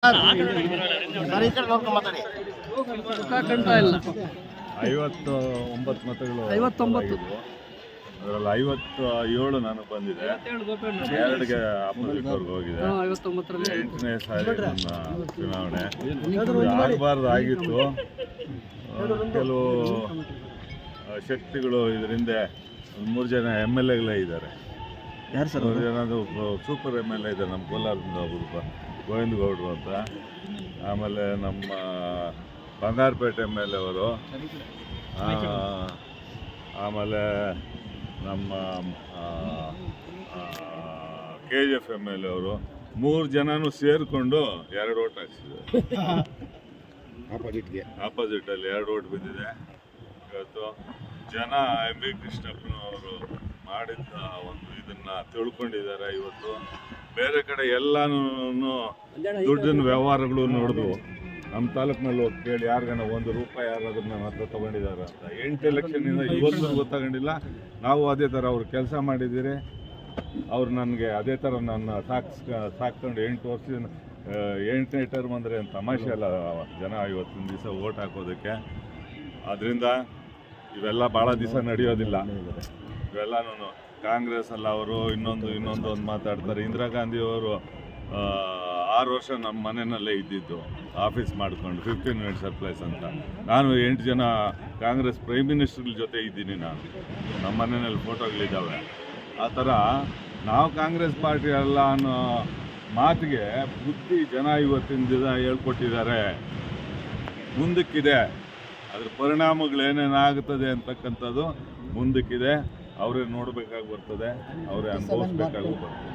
59 ಮತಗಳು, 59 ಅದರಲ್ಲಿ 57 ನಾನು ಬಂದಿದೆ, 2ಗೆ ಅಪೋಸಿಟ್ ಅವ್ರಿಗೆ ಹೋಗಿದೆ. 8ನೇ ಸಾರಿ ನನ್ನ ಚುನಾವಣೆ ಆಗಬಾರ್ದು ಆಗಿತ್ತು. ಕೆಲವು ಶಕ್ತಿಗಳು ಇದರಿಂದ 3 ಜನ MLA ಇದ್ದಾರೆ. ಯಾರು ಸರ್? 3 ಜನ ಸೂಪರ್ MLA ಇದ್ದಾರೆ. ನಮ್ಮ ಕೋಲಾರದಿಂದ ಒಬ್ಬರು ಗೋವಿಂದ ಗೌಡರು ಅಂತ, ಆಮೇಲೆ ನಮ್ಮ ಬಂಗಾರಪೇಟೆ MLA ಅವರು, ಆಮೇಲೆ ನಮ್ಮ KGF MLA ಅವರು, 3 ಜನನೂ ಸೇರಿಕೊಂಡು 2 ಓಟ್ ಹಾಕ್ಸಿದ್ದಾರೆ. ಆಪೋಸಿಟಲ್ಲಿ 2 ಓಟ್ ಬಿದ್ದಿದೆ. ಇವತ್ತು ಜನ MB ಕೃಷ್ಣಪ್ಪನವರು ಮಾಡಿದ್ದ ಒಂದು ಇದನ್ನ ತಿಳ್ಕೊಂಡಿದ್ದಾರೆ. ಇವತ್ತು ಬೇರೆ ಕಡೆ ಎಲ್ಲಾನು ದುಡ್ಡಿನ ವ್ಯವಹಾರಗಳು ನೋಡಿದ್ವು. ನಮ್ಮ ತಾಲೂಕಿನಲ್ಲಿ ಹೋಗಿ ಕೇಳಿ ಯಾರಿಗಾನ ₹1 ಯಾರಾದ್ರೂ ನನ್ನ ಹತ್ರ ತೊಗೊಂಡಿದ್ದಾರೆ ಅಂತ. 8 ಎಲೆಕ್ಷನ್ನಿಂದ ಇವತ್ತು ಗೊತ್ತಾಗೊಂಡಿಲ್ಲ. ನಾವು ಅದೇ ಥರ ಅವ್ರು ಕೆಲಸ ಮಾಡಿದ್ದೀರಿ. ಅವ್ರು ನನಗೆ ಅದೇ ಥರ ನನ್ನ ಸಾಕ್ಕೊಂಡು 8 ವರ್ಷದಿಂದ 8ನೇ ಟರ್ಮ್ ಅಂದರೆ ಏನು ತಮಾಷೆ ಅಲ್ಲ ಜನ ಇವತ್ತಿನ ದಿವಸ ಓಟ್ ಹಾಕೋದಕ್ಕೆ. ಆದ್ದರಿಂದ ಇವೆಲ್ಲ ಭಾಳ ದಿವಸ ನಡೆಯೋದಿಲ್ಲ. ಇವೆಲ್ಲನೂ ಕಾಂಗ್ರೆಸ್ ಅಲ್ಲ, ಅವರು ಇನ್ನೊಂದು ಮಾತಾಡ್ತಾರೆ. ಇಂದಿರಾ ಗಾಂಧಿ ಅವರು 6 ವರ್ಷ ನಮ್ಮ ಮನೆಯಲ್ಲೇ ಇದ್ದಿದ್ದು, ಆಫೀಸ್ ಮಾಡ್ಕೊಂಡು 15 ಮಿನಿಟ್ಸ್ ಸರ್ಪ್ರೈಸ್ ಅಂತ. ನಾನು 8 ಜನ ಕಾಂಗ್ರೆಸ್ ಪ್ರೈಮ್ ಮಿನಿಸ್ಟರ್ ಜೊತೆ ಇದ್ದೀನಿ. ನಾನು ನಮ್ಮ ಮನೆಯಲ್ಲಿ ಫೋಟೋಗಳಿದ್ದಾವೆ. ಆ ಥರ ನಾವು ಕಾಂಗ್ರೆಸ್ ಪಾರ್ಟಿ ಅಲ್ಲ ಅನ್ನೋ ಮಾತಿಗೆ ಬುದ್ಧಿ ಜನ ಇವತ್ತಿನ ದಿನ ಹೇಳ್ಕೊಟ್ಟಿದ್ದಾರೆ. ಮುಂದಕ್ಕಿದೆ, ಅದ್ರ ಪರಿಣಾಮಗಳೇನೇನಾಗುತ್ತದೆ ಅಂತಕ್ಕಂಥದ್ದು ಮುಂದಕ್ಕಿದೆ. ಅವರೇ ನೋಡಬೇಕಾಗಿ ಬರ್ತದೆ, ಅವರೇ ಅನುಭವಿಸ್ಬೇಕಾಗಿ ಬರ್ತದೆ.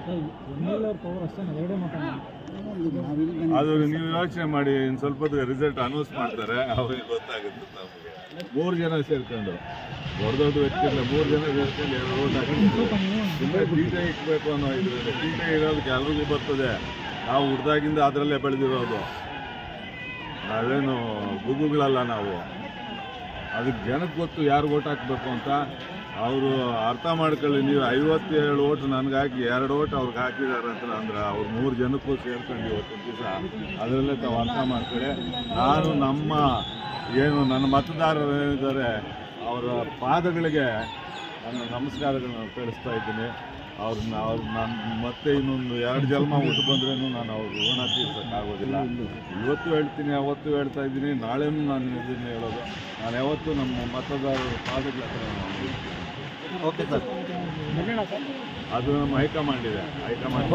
ಅದು ನೀವು ಯೋಚನೆ ಮಾಡಿ, ಇನ್ನು ಸ್ವಲ್ಪ ಹೊತ್ತಿಗೆ ರಿಸಲ್ಟ್ ಅನೌನ್ಸ್ ಮಾಡ್ತಾರೆ, ಅವ್ರಿಗೆ ಗೊತ್ತಾಗುತ್ತೆ. ನಮಗೆ 3 ಜನ ಸೇರ್ಕೊಂಡು, ದೊಡ್ಡ ವ್ಯಕ್ತಿಗಳ 3 ಜನ ಸೇರ್ಕೊಂಡು 2 ಓಟ್ ಹಾಕಿದ್ರು. ಸುಮ್ಮನೆ ತೀಟೆ ಇಟ್ಬೇಕು ಅನ್ನೋ ಇದರಲ್ಲಿ ತೀಟೆ ಇರೋದಕ್ಕೆ ಎಲ್ರಿಗೂ ಬರ್ತದೆ. ನಾವು ಹುಡ್ದಾಗಿಂದ ಅದರಲ್ಲೇ ಬೆಳೆದಿರೋದು, ನಾವೇನು ಗುಗುಗಳಲ್ಲ ನಾವು. ಅದಕ್ಕೆ ಜನಕ್ಕೆ ಗೊತ್ತು ಯಾರು ಓಟ್ ಹಾಕಬೇಕು ಅಂತ. ಅವರು ಅರ್ಥ ಮಾಡ್ಕೊಳ್ಳಿ. ನೀವು 57 ಓಟ್ ನನಗೆ ಹಾಕಿ 2 ಓಟ್ ಅವ್ರಿಗೆ ಹಾಕಿದ್ದಾರೆ ಅಂತ ಅಂದ್ರೆ ಅವ್ರು 3 ಜನಕ್ಕೂ ಸೇರ್ಕೊಂಡು ಇವತ್ತಿನ ದಿವಸ ಅದರಲ್ಲೇ ತಾವು ಅರ್ಥ ಮಾಡ್ಕೊಳ್ಳಿ. ನಾನು ನನ್ನ ಮತದಾರರು ಏನಿದ್ದಾರೆ ಅವರ ಪಾದಗಳಿಗೆ ನನ್ನ ನಮಸ್ಕಾರಗಳನ್ನು ತಿಳಿಸ್ತಾ ಇದ್ದೀನಿ. ನಾನು ಮತ್ತೆ ಇನ್ನೊಂದು 2 ಜನ್ಮ ಹುಟ್ಟು ಬಂದ್ರೂ ನಾನು ಅವ್ರ ಋಣ ತೀರ್ಸೋಕ್ಕಾಗೋದಿಲ್ಲ. ಇವತ್ತು ಹೇಳ್ತೀನಿ, ಅವತ್ತು ಹೇಳ್ತಾ ಇದ್ದೀನಿ, ನಾಳೆನೂ ನಾನು ಇದನ್ನು ಹೇಳೋದು. ನಾನು ಯಾವತ್ತೂ ನಮ್ಮ ಮತದಾರರ ಪಾದಗಳ ಹತ್ರ ಓಕೆ ಸರ್. ಅದು ನಮ್ಮ ಹೈಕಮಾಂಡ್ ಇದೆ. ಹೈಕಮಾಂಡ್